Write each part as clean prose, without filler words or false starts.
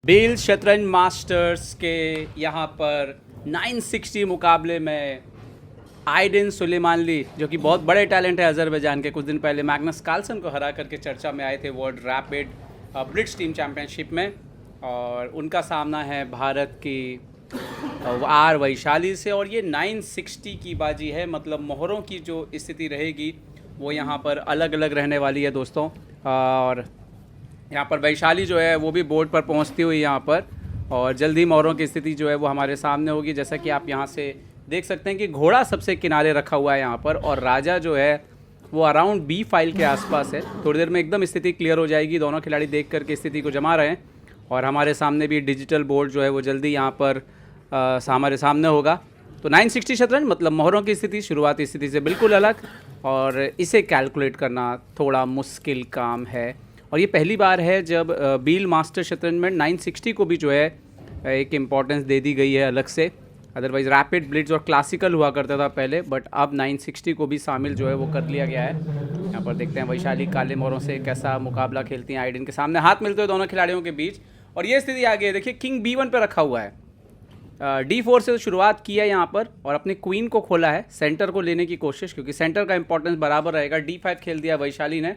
Bell शतरंज masters के यहाँ पर 960 मुकाबले में आइडिन सुलेमानली, जो कि बहुत बड़े टैलेंट है अजरबैजान के, कुछ दिन पहले मैग्नस कार्लसन को हरा करके चर्चा में आए थे world rapid Brits team championship में। और उनका सामना है भारत की आर वैशाली से, और ये 960 की बाजी है। मतलब मोहरों की जो स्थिति रहेगी वो यहाँ पर अलग अलग रहने वाली है दोस्तों। और यहाँ पर वैशाली जो है वो भी बोर्ड पर पहुँचती हुई यहाँ पर, और जल्दी मोहरों की स्थिति जो है वो हमारे सामने होगी। जैसा कि आप यहाँ से देख सकते हैं कि घोड़ा सबसे किनारे रखा हुआ है यहाँ पर, और राजा जो है वो अराउंड बी फाइल के आसपास है। थोड़ी देर में एकदम स्थिति क्लियर हो जाएगी, दोनों खिलाड़ी देख करके स्थिति को जमा रहे हैं। और हमारे सामने भी डिजिटल बोर्ड जो है वो जल्दी यहाँ पर हमारे सामने होगा। तो 960 शतरंज मतलब मोहरों की स्थिति शुरुआती स्थिति से बिल्कुल अलग, और इसे कैलकुलेट करना थोड़ा मुश्किल काम है। और ये पहली बार है जब बील मास्टर शतरंज में 960 को भी जो है एक इम्पॉर्टेंस दे दी गई है अलग से। अदरवाइज रैपिड, ब्लिट्ज और क्लासिकल हुआ करता था पहले, बट अब 960 को भी शामिल जो है वो कर लिया गया है। यहाँ पर देखते हैं वैशाली काले मोहरों से कैसा मुकाबला खेलती हैं आइडिन के सामने। हाथ मिलते हुए दोनों खिलाड़ियों के बीच, और ये स्थिति आ गई है। देखिए किंग B1 पे रखा हुआ है, D4 से शुरुआत की है यहाँ पर, और अपने क्वीन को खोला है सेंटर को लेने की कोशिश, क्योंकि सेंटर का इंपॉर्टेंस बराबर रहेगा। D5 खेल दिया वैशाली ने,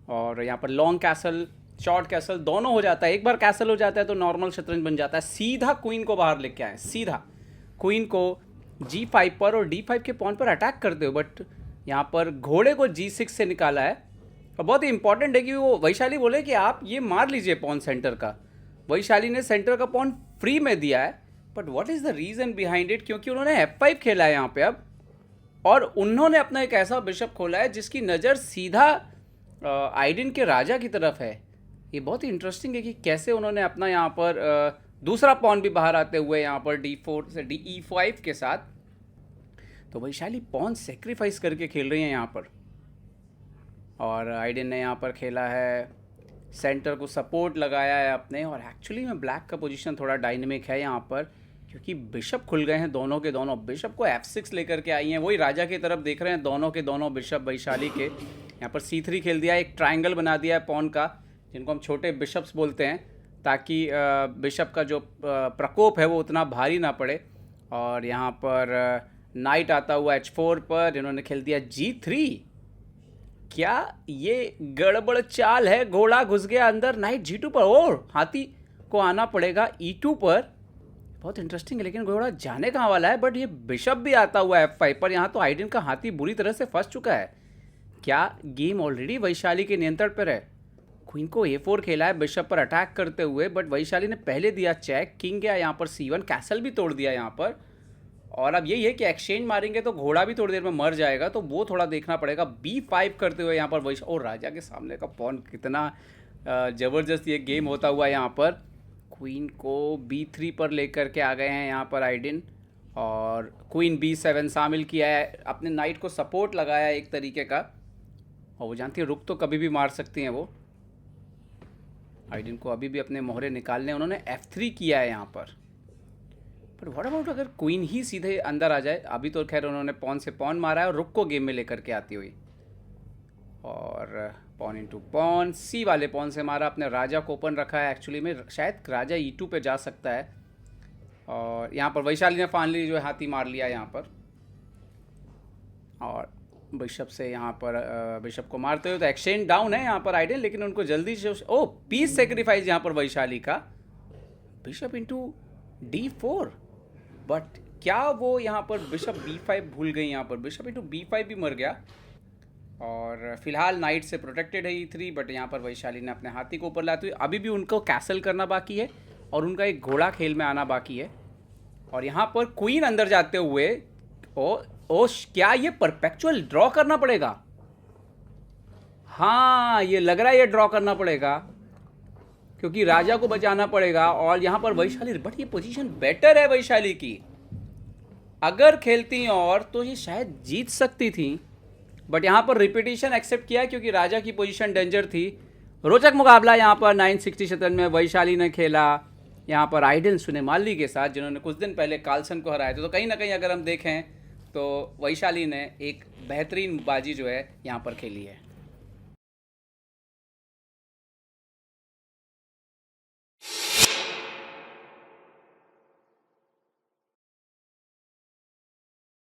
और यहाँ पर लॉन्ग कैसल, शॉर्ट कैसल दोनों हो जाता है। एक बार कैसल हो जाता है तो नॉर्मल शतरंज बन जाता है। सीधा क्वीन को बाहर लेके आए, सीधा क्वीन को G5 पर और D5 के पॉन पर अटैक करते हो, बट यहाँ पर घोड़े को G6 से निकाला है। और बहुत ही इंपॉर्टेंट है कि वो वैशाली बोले कि आप ये मार लीजिए पॉन सेंटर का। वैशाली ने सेंटर का पॉन फ्री में दिया है, but what is the reason behind it? क्योंकि उन्होंने F5 खेला है यहाँ पे अब, और उन्होंने अपना एक ऐसा बिशप खोला है जिसकी नज़र सीधा आइडिन के राजा की तरफ है। ये बहुत ही इंटरेस्टिंग है कि कैसे उन्होंने अपना यहाँ पर दूसरा पॉन भी बाहर आते हुए यहाँ पर D4 से E5 के साथ, तो वैशाली पॉन सेक्रीफाइस करके खेल रही हैं यहाँ पर। और आइडिन ने यहाँ पर खेला है, सेंटर को सपोर्ट लगाया है अपने। और एक्चुअली में ब्लैक का पोजीशन थोड़ा डायनेमिक है यहाँ पर, क्योंकि बिशप खुल गए हैं दोनों के दोनों। बिशप को F6 लेकर के आई हैं, वही राजा की तरफ देख रहे हैं दोनों के दोनों बिशप वैशाली के। यहाँ पर C3 खेल दिया, एक ट्रायंगल बना दिया है पॉन का, जिनको हम छोटे बिशप्स बोलते हैं, ताकि बिशप का जो प्रकोप है वो उतना भारी ना पड़े। और यहाँ पर नाइट आता हुआ H4 पर, इन्होंने खेल दिया G3। क्या ये गड़बड़ चाल है? घोड़ा घुस गया अंदर, नाइट G2 पर, और हाथी को आना पड़ेगा E2 पर। बहुत इंटरेस्टिंग है, लेकिन घोड़ा जाने कहाँ वाला है? बट ये बिशप भी आता हुआ है F5 पर। यहाँ तो आइडिन का हाथी बुरी तरह से फंस चुका है। क्या गेम ऑलरेडी वैशाली के नियंत्रण पर है? क्वीन को A4 खेला है बिशप पर अटैक करते हुए, बट वैशाली ने पहले दिया चेक। किंग गया यहाँ पर C1, कैसल भी तोड़ दिया यहाँ पर। और अब यही है कि एक्सचेंज मारेंगे तो घोड़ा भी थोड़ी देर में मर जाएगा, तो वो थोड़ा देखना पड़ेगा। B5 करते हुए यहाँ पर वैशाली, और राजा के सामने का पॉन कितना ज़बरदस्त ये गेम होता हुआ यहाँ पर। क्वीन को B3 पर लेकर के आ गए हैं यहाँ पर आइडिन, और क्वीन B7 शामिल किया है, अपने नाइट को सपोर्ट लगाया है एक तरीके का। और वो जानती है रुक तो कभी भी मार सकती हैं वो। आइडिन को अभी भी अपने मोहरे निकालने, उन्होंने F3 किया है यहाँ पर। पर व्हाट अबाउट अगर क्वीन ही सीधे अंदर आ जाए? अभी तो खैर उन्होंने पॉन से पॉन मारा है और रुक को गेम में लेकर के आती हुई, और पॉन इंटू पॉन, C वाले पॉन से मारा। अपने राजा को ओपन रखा है, एक्चुअली में शायद राजा E2 पे जा सकता है। और यहाँ पर वैशाली ने फाइनली जो है हाथी मार लिया यहाँ पर, और बिशप से यहाँ पर बिशप को मारते हुए तो एक्सचेंज डाउन है यहाँ पर आइडिन, लेकिन उनको जल्दी से पीस सेक्रीफाइस यहाँ पर वैशाली का, बिशप इंटू D4। बट क्या वो यहाँ पर बिशप B5 भूल गई? यहाँ पर बिशप इंटू B5 भी मर गया, और फिलहाल नाइट से प्रोटेक्टेड है E3। बट यहाँ पर वैशाली ने अपने हाथी को ऊपर लाते हुए, अभी भी उनको कैसल करना बाकी है, और उनका एक घोड़ा खेल में आना बाकी है। और यहाँ पर क्वीन अंदर जाते हुए, क्या ये परपेचुअल ड्रॉ करना पड़ेगा? हाँ, ये लग रहा है ये ड्रॉ करना पड़ेगा, क्योंकि राजा को बचाना पड़ेगा। और यहाँ पर वैशाली, बट ये पोजीशन बेटर है वैशाली की। अगर खेलती और तो ये शायद जीत सकती थी, बट यहाँ पर रिपीटिशन एक्सेप्ट किया क्योंकि राजा की पोजीशन डेंजर थी। रोचक मुकाबला यहाँ पर 960 शतरंज में वैशाली ने खेला यहाँ पर आइडिन सुलेमानली के साथ, जिन्होंने कुछ दिन पहले कार्लसन को हराया था। तो कहीं ना कहीं अगर हम देखें तो वैशाली ने एक बेहतरीन बाजी जो है यहाँ पर खेली है।